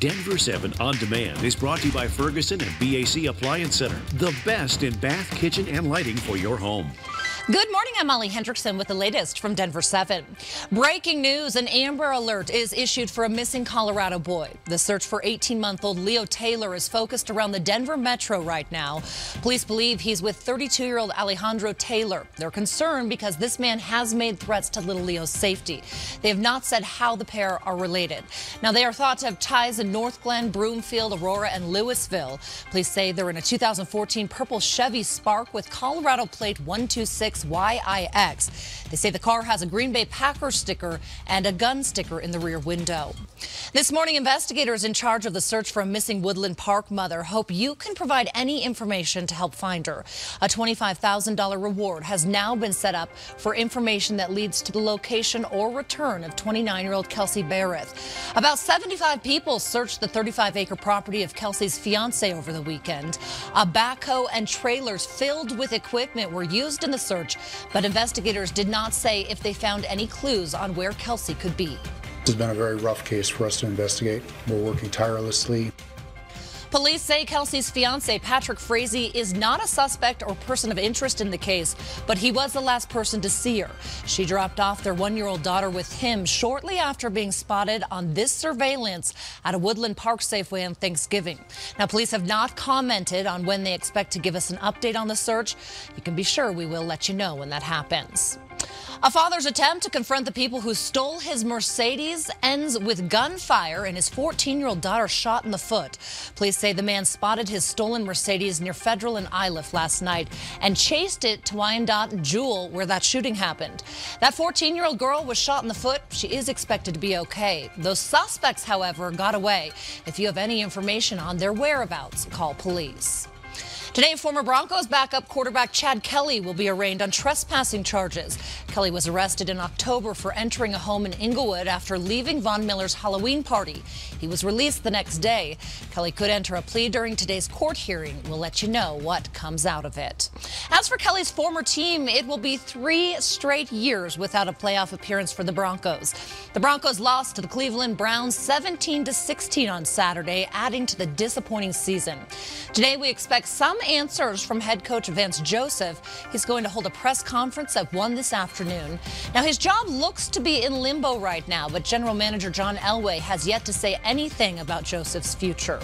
Denver 7 On Demand is brought to you by Ferguson and BAC Appliance Center, the best in bath, kitchen, and lighting for your home. Good morning, I'm Molly Hendrickson with the latest from Denver 7. Breaking news, an Amber Alert is issued for a missing Colorado boy. The search for 18-month-old Leo Taylor is focused around the Denver metro right now. Police believe he's with 32-year-old Alejandro Taylor. They're concerned because this man has made threats to little Leo's safety. They have not said how the pair are related. Now, they are thought to have ties in North Glen, Broomfield, Aurora, and Louisville. Police say they're in a 2014 purple Chevy Spark with Colorado plate 126 YIX. They say the car has a Green Bay Packers sticker and a gun sticker in the rear window. This morning, investigators in charge of the search for a missing Woodland Park mother hope you can provide any information to help find her. A $25,000 reward has now been set up for information that leads to the location or return of 29-year-old Kelsey Barrett. About 75 people searched the 35-acre property of Kelsey's fiance over the weekend. A backhoe and trailers filled with equipment were used in the search, but investigators did not say if they found any clues on where Kelsey could be. This has been a very rough case for us to investigate. We're working tirelessly. Police say Kelsey's fiance, Patrick Frazee, is not a suspect or person of interest in the case, but he was the last person to see her. She dropped off their one-year-old daughter with him shortly after being spotted on this surveillance at a Woodland Park Safeway on Thanksgiving. Now, police have not commented on when they expect to give us an update on the search. You can be sure we will let you know when that happens. A father's attempt to confront the people who stole his Mercedes ends with gunfire and his 14-year-old daughter shot in the foot. Police say the man spotted his stolen Mercedes near Federal and Iliff last night and chased it to Wyandotte and Jewel, where that shooting happened. That 14-year-old girl was shot in the foot. She is expected to be okay. Those suspects, however, got away. If you have any information on their whereabouts, call police. Today, former Broncos backup quarterback Chad Kelly will be arraigned on trespassing charges. Kelly was arrested in October for entering a home in Inglewood after leaving Von Miller's Halloween party. He was released the next day. Kelly could enter a plea during today's court hearing. We'll let you know what comes out of it. As for Kelly's former team, it will be 3 straight years without a playoff appearance for the Broncos. The Broncos lost to the Cleveland Browns 17-16 on Saturday, adding to the disappointing season. Today, we expect some answers from head coach Vance Joseph. He's going to hold a press conference at 1 this afternoon. Now, his job looks to be in limbo right now, but general manager John Elway has yet to say anything about Joseph's future.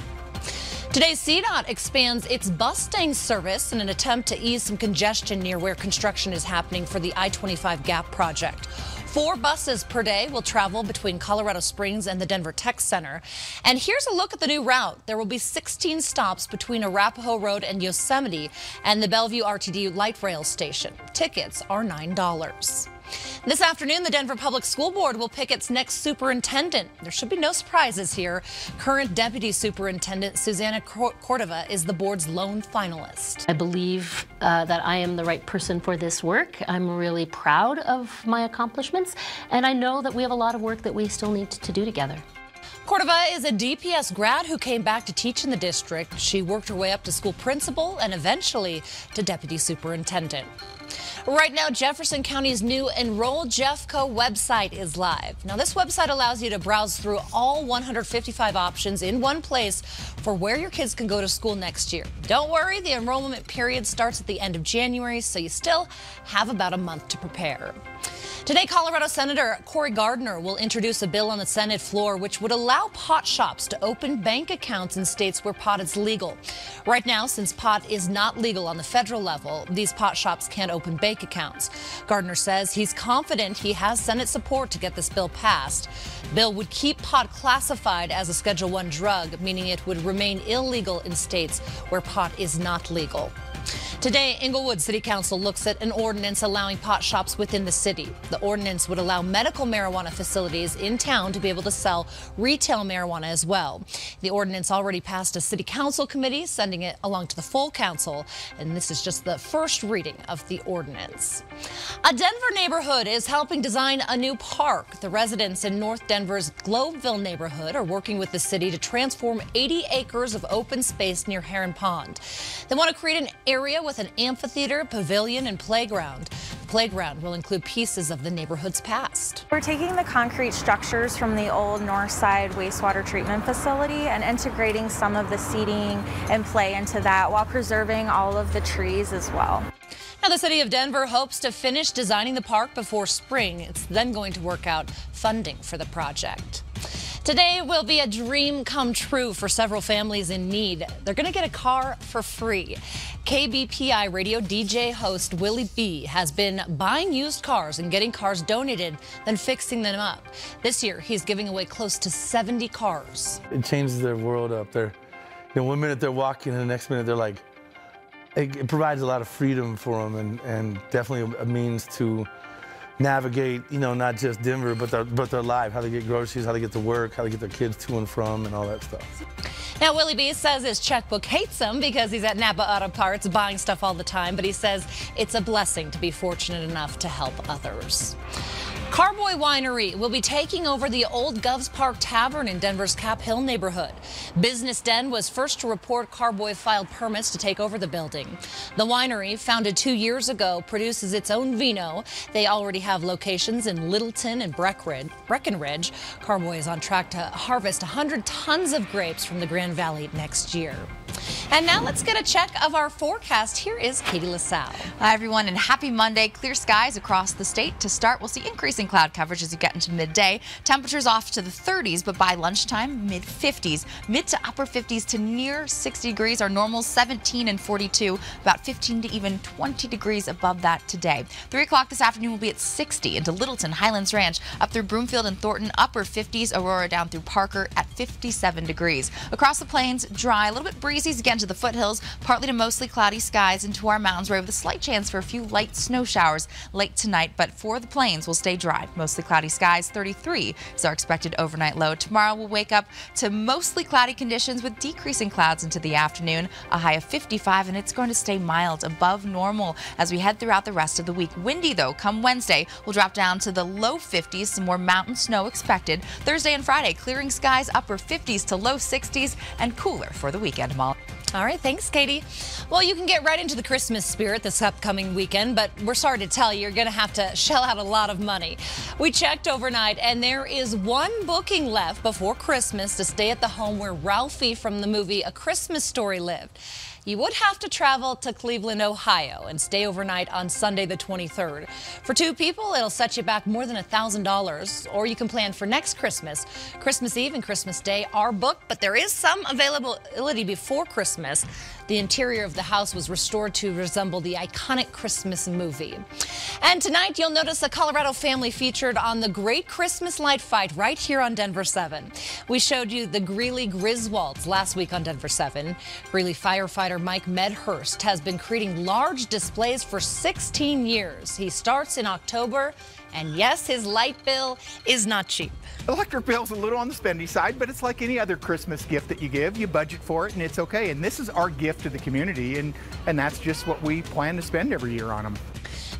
Today, CDOT expands its Bustang service in an attempt to ease some congestion near where construction is happening for the I-25 Gap project. 4 buses per day will travel between Colorado Springs and the Denver Tech Center. And here's a look at the new route. There will be 16 stops between Arapahoe Road and Yosemite and the Bellevue RTD light rail station. Tickets are $9. This afternoon, the Denver Public School Board will pick its next superintendent. There should be no surprises here. Current Deputy Superintendent Susanna Cordova is the board's lone finalist. I believe that I am the right person for this work. I'm really proud of my accomplishments, and I know that we have a lot of work that we still need to do together. Cordova is a DPS grad who came back to teach in the district. She worked her way up to school principal and eventually to deputy superintendent. Right now, Jefferson County's new Enroll Jeffco website is live. Now, this website allows you to browse through all 155 options in one place for where your kids can go to school next year. Don't worry, the enrollment period starts at the end of January, so you still have about a month to prepare. Today, Colorado Senator Cory Gardner will introduce a bill on the Senate floor which would allow pot shops to open bank accounts in states where pot is legal. Right now, since pot is not legal on the federal level, these pot shops can't open bank accounts. Gardner says he's confident he has Senate support to get this bill passed. The bill would keep pot classified as a Schedule I drug, meaning it would remain illegal in states where pot is not legal. Today, Inglewood City Council looks at an ordinance allowing pot shops within the city. The ordinance would allow medical marijuana facilities in town to be able to sell retail marijuana as well. The ordinance already passed a city council committee, sending it along to the full council, and this is just the first reading of the ordinance. A Denver neighborhood is helping design a new park. The residents in North Denver's Globeville neighborhood are working with the city to transform 80 acres of open space near Heron Pond. They want to create an area area with an amphitheater, pavilion, and playground. The playground will include pieces of the neighborhood's past. We're taking the concrete structures from the old North Side wastewater treatment facility and integrating some of the seating and play into that while preserving all of the trees as well. Now, the city of Denver hopes to finish designing the park before spring. It's then going to work out funding for the project. Today will be a dream come true for several families in need. They're going to get a car for free. KBPI radio DJ host Willie B has been buying used cars and getting cars donated, then fixing them up. This year, he's giving away close to 70 cars. It changes their world up there. You know, one minute they're walking and the next minute they're like, it provides a lot of freedom for them and definitely a means to navigate, you know, not just Denver, but their life, how they get groceries, how they get to work, how they get their kids to and from, and all that stuff. Now, Willie B says his checkbook hates him because he's at Napa Auto Parts buying stuff all the time, but he says it's a blessing to be fortunate enough to help others. Carboy Winery will be taking over the old Govs Park Tavern in Denver's Cap Hill neighborhood. Business Den was first to report Carboy filed permits to take over the building. The winery, founded 2 years ago, produces its own vino. They already have locations in Littleton and Breckenridge. Carboy is on track to harvest 100 tons of grapes from the Grand Valley next year. And now let's get a check of our forecast. Here is Katie LaSalle. Hi, everyone, and happy Monday. Clear skies across the state. To start, we'll see increasing cloud coverage as you get into midday. Temperatures off to the 30s, but by lunchtime, mid-50s. Mid to upper 50s to near 60 degrees. Our normals 17 and 42, about 15 to even 20 degrees above that today. 3 o'clock this afternoon will be at 60 into Littleton, Highlands Ranch, up through Broomfield and Thornton, upper 50s. Aurora down through Parker at 57 degrees. Across the plains, dry, a little bit breezy again to the foothills, partly to mostly cloudy skies into our mountains, where we have a slight chance for a few light snow showers late tonight, but for the plains, we'll stay dry. Mostly cloudy skies. 33 is our expected overnight low. Tomorrow we'll wake up to mostly cloudy conditions with decreasing clouds into the afternoon, a high of 55, and it's going to stay mild above normal as we head throughout the rest of the week. Windy, though, come Wednesday, we'll drop down to the low 50s, some more mountain snow expected. Thursday and Friday, clearing skies, upper 50s to low 60s, and cooler for the weekend, Molly. All right, thanks, Katie. Well, you can get right into the Christmas spirit this upcoming weekend, but we're sorry to tell you, you're going to have to shell out a lot of money. We checked overnight, and there is one booking left before Christmas to stay at the home where Ralphie from the movie A Christmas Story lived. You would have to travel to Cleveland, Ohio, and stay overnight on Sunday the 23rd. For 2 people, it'll set you back more than $1,000, or you can plan for next Christmas. Christmas Eve and Christmas Day are booked, but there is some availability before Christmas. The interior of the house was restored to resemble the iconic Christmas movie. And tonight, you'll notice a Colorado family featured on the Great Christmas Light Fight right here on Denver 7. We showed you the Greeley Griswolds last week on Denver 7. Greeley firefighter Mike Medhurst has been creating large displays for 16 years. He starts in October, and yes, his light bill is not cheap. Electric bill's a little on the spendy side, but it's like any other Christmas gift that you give. You budget for it, and it's okay. And this is our gift to the community, and that's just what we plan to spend every year on them.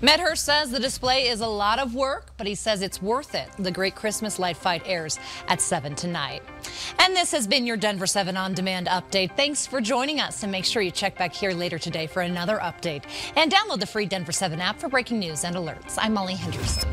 Medhurst says the display is a lot of work, but he says it's worth it. The Great Christmas Light Fight airs at 7 tonight. And this has been your Denver 7 On Demand update. Thanks for joining us, and make sure you check back here later today for another update. And download the free Denver 7 app for breaking news and alerts. I'm Molly Henderson.